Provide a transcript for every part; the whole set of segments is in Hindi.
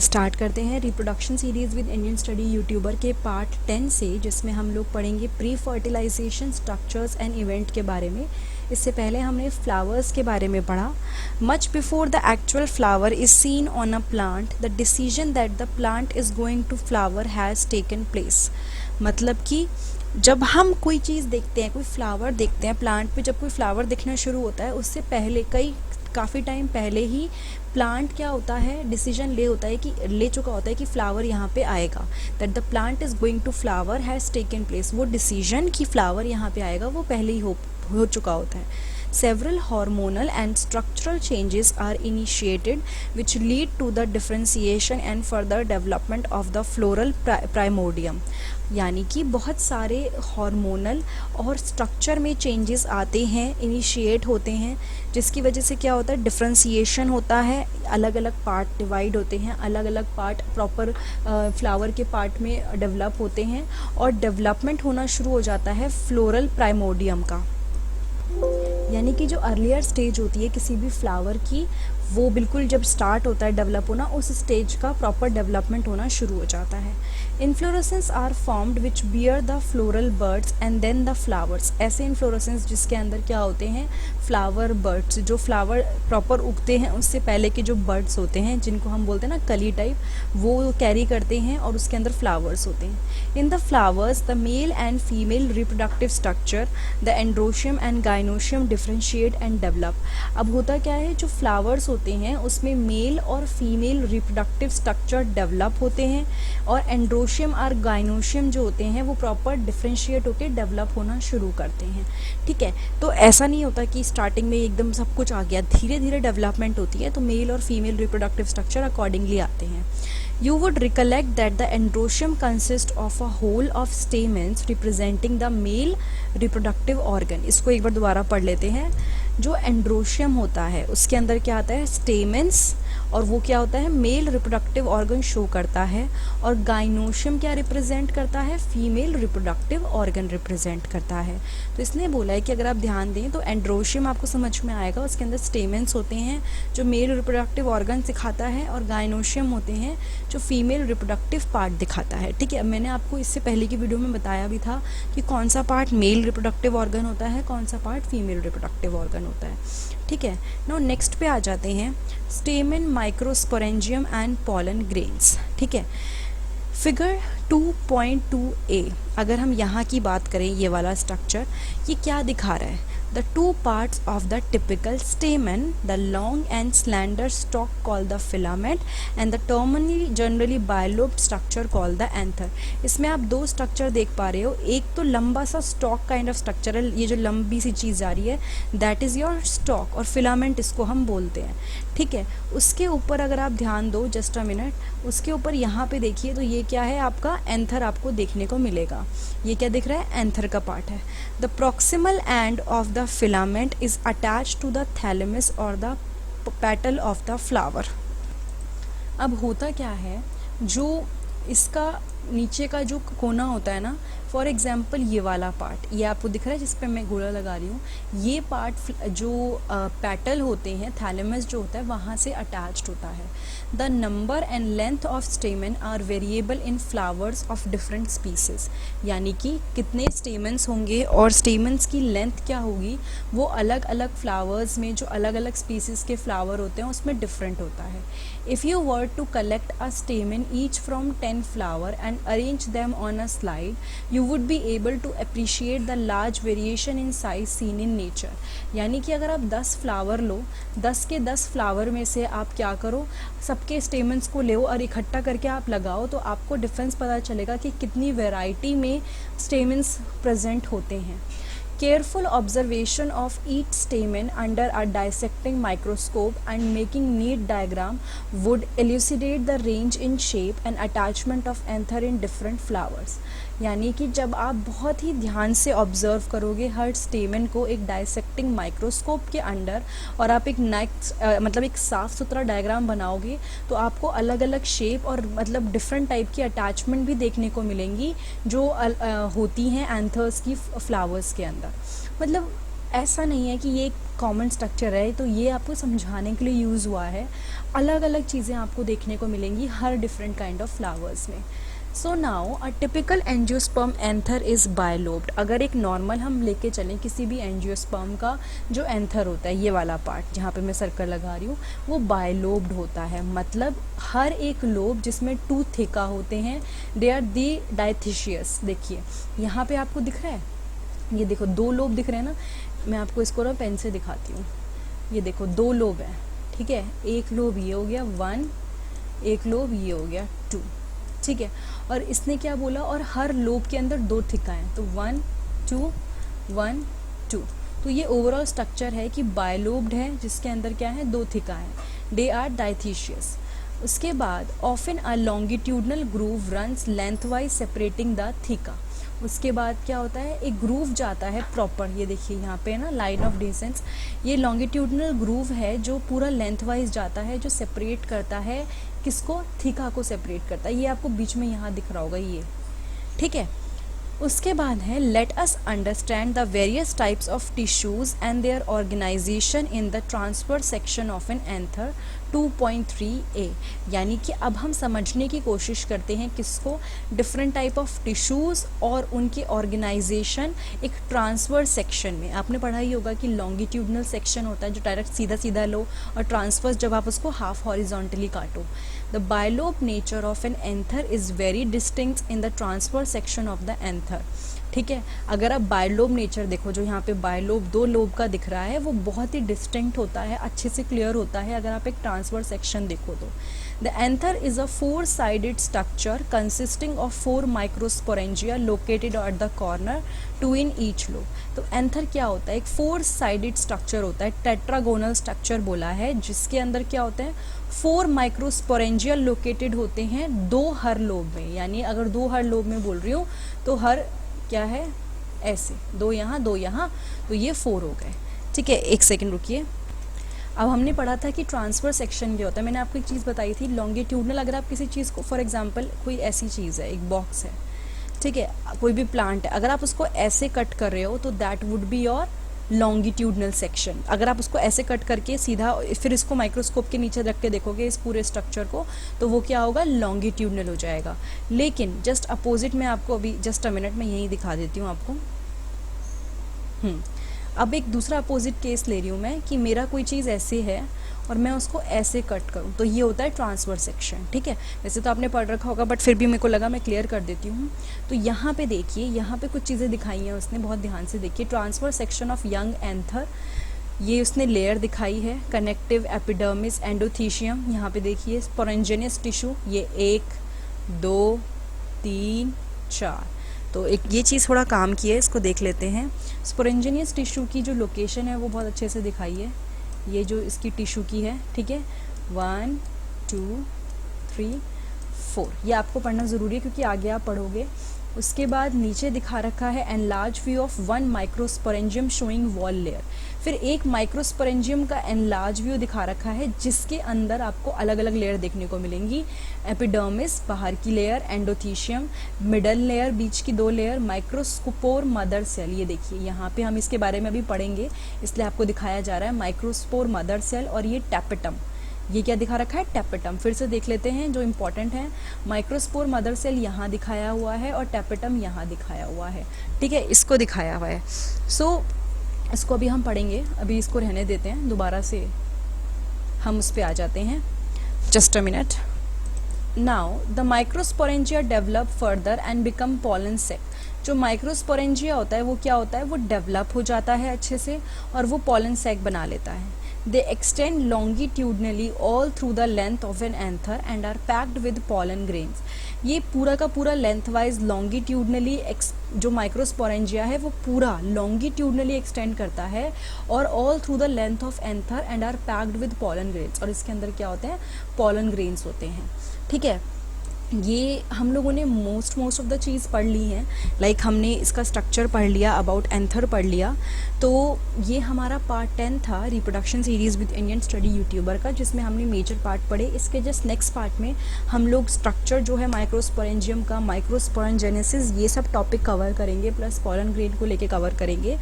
स्टार्ट करते हैं reproduction series with Indian study YouTuber के पार्ट 10 से, जिसमें हम लोग पढ़ेंगे pre fertilisation structures and event के बारे में। इससे पहले हमने फ्लावर्स के बारे में पढ़ा। Much before the actual flower is seen on a plant, the decision that the plant is going to flower has taken place. मतलब कि जब हम कोई चीज़ देखते हैं, कोई फ्लावर देखते हैं, प्लांट पे जब कोई फ्लावर दिखना शुरू होता है, उससे पहले काफ़ी टाइम पहले ही प्लांट क्या होता है, डिसीजन ले चुका होता है कि फ्लावर यहाँ पे आएगा। That the plant is going to flower has taken place. वो डिसीजन कि फ्लावर यहाँ पे आएगा वो पहले ही हो चुका होता है। Several hormonal and structural changes are initiated which lead to the differentiation and further development of the floral primordium। यानी कि बहुत सारे हार्मोनल और स्ट्रक्चर में चेंजेस आते हैं, इनिशिएट होते हैं, जिसकी वजह से क्या होता है, डिफ्रेंसिएशन होता है, अलग अलग पार्ट डिवाइड होते हैं, अलग अलग पार्ट प्रॉपर फ्लावर के पार्ट में डेवलप होते हैं और डेवलपमेंट होना शुरू हो जाता है फ्लोरल प्राइमोडियम का। यानी कि जो अर्लियर स्टेज होती है किसी भी फ्लावर की, वो बिल्कुल जब स्टार्ट होता है डेवलप होना, उस स्टेज का प्रॉपर डेवलपमेंट होना शुरू हो जाता है। Inflorescence are formed which bear the floral buds and then the flowers. ऐसे इन्फ्लोरेसेंस जिसके अंदर क्या होते हैं, फ्लावर बर्ड्स, जो फ्लावर प्रॉपर उगते हैं उससे पहले के जो बर्ड्स होते हैं, जिनको हम बोलते हैं ना कली टाइप, वो कैरी करते हैं और उसके अंदर फ्लावर्स होते हैं। In the flowers the male and female reproductive structure, the androecium and gynoecium differentiate and develop. अब होता क्या है, जो फ्लावर्स होते हैं उसमें मेल और फीमेल रिप्रोडक्टिव स्ट्रक्चर डेवलप होते हैं और एंड्रोशियम और गाइनोशियम जो होते हैं वो प्रॉपर डिफ्रेंशिएट होकर डेवलप होना शुरू करते हैं। ठीक है, तो ऐसा नहीं होता कि स्टार्टिंग में एकदम सब कुछ आ गया, धीरे धीरे डेवलपमेंट होती है, तो मेल और फीमेल रिप्रोडक्टिव स्ट्रक्चर अकॉर्डिंगली आते हैं। You would recollect that the androecium consists of a whole of stamens representing the male reproductive organ। इसको एक बार दोबारा पढ़ लेते हैं। जो एंड्रोशियम होता है उसके अंदर क्या आता है, स्टेमेंस, और वो क्या होता है, मेल रिप्रोडक्टिव ऑर्गन शो करता है, और गाइनोशियम क्या रिप्रेजेंट करता है, फीमेल रिप्रोडक्टिव ऑर्गन रिप्रेजेंट करता है। तो इसने बोला है कि अगर आप ध्यान दें तो एंड्रोशियम आपको समझ में आएगा, उसके अंदर स्टेमेंस होते हैं जो मेल रिप्रोडक्टिव ऑर्गन दिखाता है, और गाइनोशियम होते हैं जो फीमेल रिप्रोडक्टिव पार्ट दिखाता है। ठीक है, मैंने आपको इससे पहले की वीडियो में बताया भी था कि कौन सा पार्ट मेल रिप्रोडक्टिव ऑर्गन होता है, कौन सा पार्ट फीमेल रिप्रोडक्टिव ऑर्गन होता है। ठीक है, नो नेक्स्ट पे आ जाते हैं, स्टेमन, माइक्रोस्पोरेंजियम एंड पॉलन ग्रेन्स। ठीक है, फिगर 2.2a, अगर हम यहाँ की बात करें, ये वाला स्ट्रक्चर ये क्या दिखा रहा है, the two parts of the typical stamen, the long and slender stalk called the filament and the terminally generally bilobed structure called the anther। इसमें आप दो स्ट्रक्चर देख पा रहे हो, एक तो लंबा सा स्टॉक काइंड ऑफ स्ट्रक्चर है, ये जो लंबी सी चीज़ जा रही है दैट इज़ योर स्टॉक, और फिलामेंट इसको हम बोलते हैं। ठीक है, उसके ऊपर अगर आप ध्यान दो, जस्ट अ मिनट, उसके ऊपर यहाँ पे देखिए तो ये क्या है, आपका एंथर आपको देखने को मिलेगा। ये क्या दिख रहा है, एंथर का पार्ट है। The proximal end of the filament is attached to the thalamus or the petal of the flower। अब होता क्या है, जो इसका नीचे का जो कोना होता है ना, फॉर एग्जाम्पल ये वाला पार्ट, ये आपको दिख रहा है जिस पे मैं गोला लगा रही हूँ, ये पार्ट जो पेटल होते हैं, थैलेमस जो होता है वहाँ से अटैच्ड होता है। The number and length of stamen are variable in flowers of different species. यानी कि कितने स्टेमन्स होंगे और स्टेमन्स की लेंथ क्या होगी, वो अलग अलग फ्लावर्स में, जो अलग अलग स्पीसीज के फ्लावर होते हैं उसमें डिफरेंट होता है। If you were to collect a stamen each from 10 flower and arrange them on a slide, you would be able to appreciate the large variation in size seen in nature। यानी कि अगर आप 10 फ्लावर लो, 10 के 10 फ्लावर में से आप क्या करो, सबके स्टेमन्स को ले और इकट्ठा करके आप लगाओ, तो आपको डिफरेंस पता चलेगा कि कितनी वैरायटी में स्टेमन्स प्रेजेंट होते हैं। Careful observation of each stamen under a dissecting microscope and making neat diagram would elucidate the range in shape and attachment of anther in different flowers। यानी कि जब आप बहुत ही ध्यान से ऑब्जर्व करोगे हर स्टेमन को एक डाइसेक्टिंग माइक्रोस्कोप के अंडर, और आप मतलब एक साफ़ सुथरा डायग्राम बनाओगे, तो आपको अलग अलग शेप और मतलब डिफरेंट टाइप की अटैचमेंट भी देखने को मिलेंगी जो होती हैं एंथर्स की फ्लावर्स के अंदर। मतलब ऐसा नहीं है कि ये एक कॉमन स्ट्रक्चर है, तो ये आपको समझाने के लिए यूज़ हुआ है। अलग अलग चीज़ें आपको देखने को मिलेंगी हर डिफरेंट काइंड ऑफ फ्लावर्स में। So now a typical angiosperm anther is bilobed. अगर एक नॉर्मल हम लेके चलें किसी भी एंजियोस्पर्म का जो एंथर होता है, ये वाला पार्ट जहाँ पे मैं सर्कल लगा रही हूँ, वो बायलोब्ड होता है। मतलब हर एक लोब जिसमें 2 थिका होते हैं, दे आर दी डायथिशियस। देखिए यहाँ पे आपको दिख रहा है, ये देखो 2 लोब दिख रहे हैं ना। मैं आपको इसको ना पेन से दिखाती हूँ। ये देखो 2 लोब है, ठीक है। एक लोब ये हो गया 1, एक लोब ये हो गया 2, ठीक है। और इसने क्या बोला, और हर लोब के अंदर 2 थिका हैं, तो 1 2 1 2। तो ये ओवरऑल स्ट्रक्चर है कि बायलोब्ड है, जिसके अंदर क्या है, 2 थिका हैं, दे आर डायथिशियस। उसके बाद often a longitudinal groove runs lengthwise separating the theca. उसके बाद क्या होता है, एक ग्रूव जाता है प्रॉपर, ये देखिए यहाँ पे ना लाइन ऑफ डिसेंस, ये लॉन्गिट्यूडनल ग्रूव है जो पूरा लेंथ वाइज जाता है, जो सेपरेट करता है किसको, थीका को सेपरेट करता है। ये आपको बीच में यहाँ दिख रहा होगा ये, ठीक है। उसके बाद है let us understand the various types of tissues and their organisation in the transverse section of an anther 2.3a। यानी कि अब हम समझने की कोशिश करते हैं किसको, डिफरेंट टाइप ऑफ टिश्यूज़ और उनकी ऑर्गेनाइजेशन एक ट्रांसफर सेक्शन में। आपने पढ़ा ही होगा कि लॉन्गिट्यूडनल सेक्शन होता है जो डायरेक्ट सीधा सीधा लो, और ट्रांसफर्स जब आप उसको हाफ हॉरिजॉन्टली काटो। The bilobed nature of an anther is very distinct in the transverse section of the anther, ठीक है। अगर आप बायलोब नेचर देखो, जो यहाँ पे बायलोब 2 लोब का दिख रहा है, वो बहुत ही डिस्टिंक्ट होता है, अच्छे से क्लियर होता है अगर आप एक ट्रांसफर सेक्शन देखो तो। The anther is a four sided structure consisting of 4 microsporangia located at the corner, 2 in each lobe. तो एंथर क्या होता है, एक 4-साइडेड स्ट्रक्चर होता है, टेट्रागोनल स्ट्रक्चर बोला है, जिसके अंदर क्या होते हैं, 4 माइक्रोस्पोरेंजिया लोकेटेड होते हैं 2 हर लोब में। यानी अगर 2 हर लोब में बोल रही हूँ तो हर क्या है, ऐसे 2 यहाँ 2 यहाँ, तो ये 4 हो गए, ठीक है। एक सेकंड रुकिए। अब हमने पढ़ा था कि ट्रांसफर सेक्शन क्या होता है। मैंने आपको एक चीज़ बताई थी, लॉन्गिट्यूडनल, अगर आप किसी चीज़ को, फॉर एग्जांपल कोई ऐसी चीज़ है, एक बॉक्स है, ठीक है, कोई भी प्लांट है, अगर आप उसको ऐसे कट कर रहे हो तो that would be your longitudinal section. अगर आप उसको ऐसे कट करके सीधा फिर इसको माइक्रोस्कोप के नीचे रख के देखोगे इस पूरे स्ट्रक्चर को, तो वो क्या होगा, लॉन्गिट्यूडनल हो जाएगा। लेकिन जस्ट अपोजिट में आपको अभी जस्ट अ मिनट में यही दिखा देती हूँ आपको। अब एक दूसरा अपोजिट केस ले रही हूँ मैं, कि मेरा कोई चीज़ ऐसे है और मैं उसको ऐसे कट करूँ, तो ये होता है ट्रांसफर सेक्शन, ठीक है। वैसे तो आपने पढ़ रखा होगा, बट फिर भी मेरे को लगा मैं क्लियर कर देती हूँ। तो यहाँ पे देखिए, यहाँ पे कुछ चीज़ें दिखाई हैं उसने, बहुत ध्यान से देखिए। Transfer section of young anther, ये उसने लेयर दिखाई है, कनेक्टिव एपिडर्मिस एंडोथीशियम। यहाँ पे देखिए स्पोरेंजियस टिश्यू, ये 1 2 3 4। तो एक ये चीज़ थोड़ा काम की है, इसको देख लेते हैं। स्पोरेंजियस टिश्यू की जो लोकेशन है वो बहुत अच्छे से दिखाई है, ये जो इसकी टिश्यू की है, ठीक है। 1 2 3 4, ये आपको पढ़ना ज़रूरी है क्योंकि आगे आप पढ़ोगे। उसके बाद नीचे दिखा रखा है enlarge view of 1 microsporangium showing wall layer. फिर एक माइक्रोस्पोरेंजियम का एनलार्ज व्यू दिखा रखा है, जिसके अंदर आपको अलग अलग लेयर देखने को मिलेंगी। एपिडर्मिस बाहर की लेयर, एंडोथीशियम मिडल लेयर, बीच की 2 लेयर, माइक्रोस्पोर मदर सेल। ये देखिए यहाँ पे हम इसके बारे में अभी पढ़ेंगे, इसलिए आपको दिखाया जा रहा है माइक्रोस्पोर मदर सेल। और ये टैपेटम, ये क्या दिखा रखा है, टैपेटम। फिर से देख लेते हैं जो इम्पोर्टेंट है, माइक्रोस्पोर मदर सेल यहाँ दिखाया हुआ है और टैपेटम यहाँ दिखाया हुआ है, ठीक है, इसको दिखाया हुआ है। सो इसको अभी हम पढ़ेंगे, अभी इसको रहने देते हैं, दोबारा से हम उस पर आ जाते हैं। Just a minute. Now the microsporangia develop further and become pollen sac. जो माइक्रोस्पोरेंजिया होता है वो क्या होता है, वो डेवलप हो जाता है अच्छे से और वो पॉलन सेक बना लेता है। They extend longitudinally all through the length of an anther and are packed with pollen grains. ये पूरा का पूरा लेंथवाइज लॉन्गिट्यूडनली जो माइक्रोस्पोरेंजिया है वो पूरा लॉन्गिट्यूडनली एक्सटेंड करता है और all through the length of anther and are packed with pollen grains. और इसके अंदर क्या होते हैं, पॉलन ग्रेन्स होते हैं, ठीक है। ये हम लोगों ने मोस्ट ऑफ द चीज़ पढ़ ली हैं। लाइक हमने इसका स्ट्रक्चर पढ़ लिया, अबाउट एंथर पढ़ लिया। तो ये हमारा पार्ट 10 था reproduction series with Indian study YouTuber का, जिसमें हमने मेजर पार्ट पढ़े। इसके जस्ट नेक्स्ट पार्ट में हम लोग स्ट्रक्चर जो है माइक्रोस्पोरेंजियम का, माइक्रोस्पोरेंजेनेसिस, ये सब टॉपिक कवर करेंगे, प्लस पॉलन ग्रेन को लेके कवर करेंगे।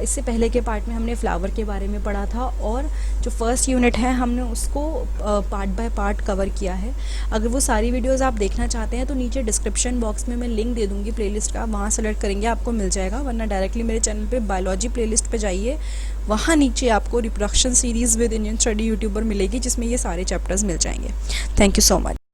इससे पहले के पार्ट में हमने फ्लावर के बारे में पढ़ा था, और जो फर्स्ट यूनिट है हमने उसको पार्ट बाय पार्ट कवर किया है। अगर वो सारी वीडियोज़ आप देखना चाहते हैं तो नीचे डिस्क्रिप्शन बॉक्स में मैं लिंक दे दूँगी प्लेलिस्ट का, वहाँ सेलेक्ट करेंगे आपको मिल जाएगा, वरना डायरेक्टली मेरे चैनल पे बायोलॉजी प्लेलिस्ट पे जाइए, वहाँ नीचे आपको reproduction series with Indian study YouTuber मिलेगी, जिसमें ये सारे चैप्टर्स मिल जाएंगे। Thank you so much.